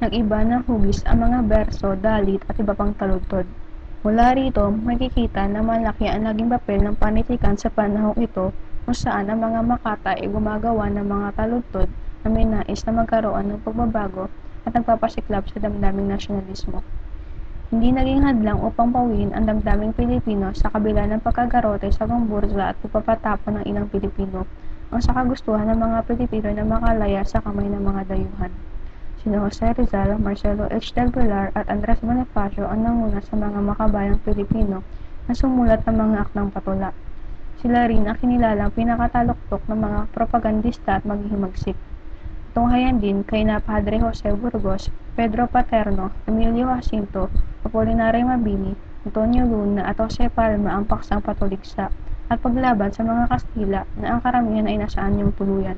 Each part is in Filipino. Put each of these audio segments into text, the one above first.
Nag-iba ng hugis ang mga berso, dalit at iba pang taludtod. Mula rito, makikita na malaki ang naging papel ng panitikan sa panahong ito kung saan ang mga makata ay gumagawa ng mga taludtod na may nais na magkaroon ng pagbabago at nagpapasiklab sa damdaming nasyonalismo. Hindi naging hadlang upang pawiin ang damdaming Pilipino sa kabila ng pagkagarote sa pambursa at pagpapatapon ng ilang Pilipino ang sa kagustuhan ng mga Pilipino na makalaya sa kamay ng mga dayuhan. Sina Jose Rizal, Marcelo H. del Pilar at Andres Bonifacio ang nanguna sa mga makabayang Pilipino na sumulat ng mga akdang patula. Sila rin ang kinilalang pinakataluktok ng mga propagandista at maghihimagsik. Tunghayan din kay na Padre Jose Burgos, Pedro Paterno, Emilio Jacinto, Apolinario Mabini, Antonio Luna at Jose Palma ang paksang patuliksa at paglaban sa mga Kastila na ang karamihan ay nasa anyong tuluyan.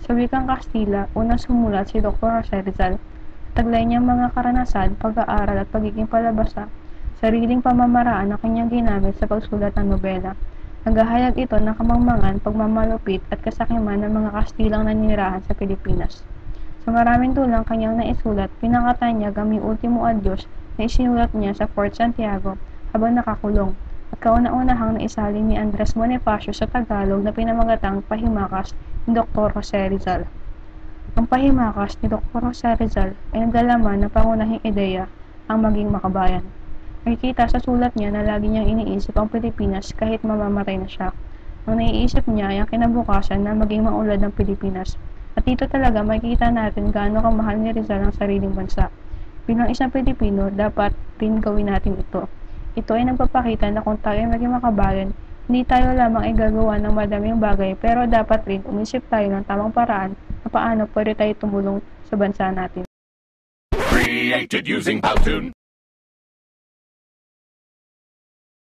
Sa wikang Kastila, unang sumulat si Dr. Jose Rizal. Taglay niyang mga karanasan, pag-aaral at pagiging palabasa, sariling pamamaraan ang kanyang ginamit sa pagsulat ng nobela. Naghahayag ito ng kamangmangan, pagmamalupit at kasakiman ng mga Kastilang naninirahan sa Pilipinas. Sa maraming tulang kanyang naisulat, pinakata niya gaming ultimo adios na isinulat niya sa Fort Santiago habang nakakulong at kauna-unahang naisalin ni Andres Bonifacio sa Tagalog na pinamagatang Pahimakas ni Dr. Jose Rizal. Ang Pahimakas ni Dr. Jose Rizal ay naglalaman ng pangunahing ideya ang maging makabayan. Makikita sa sulat niya na lagi niyang iniisip ang Pilipinas kahit mamamatay na siya. Ang naiisip niya ay ang kinabukasan na maging maunlad ng Pilipinas. At dito talaga makikita natin gaano kamahal ni Rizal ang sariling bansa. Bilang isang Pilipino, dapat rin gawin natin ito. Ito ay nagpapakita na kung tayo ay maging makabayan, hindi tayo lamang ay gagawa ng madaming bagay pero dapat rin umisip tayo ng tamang paraan na paano pwede tayo tumulong sa bansa natin. Created using Powtoon.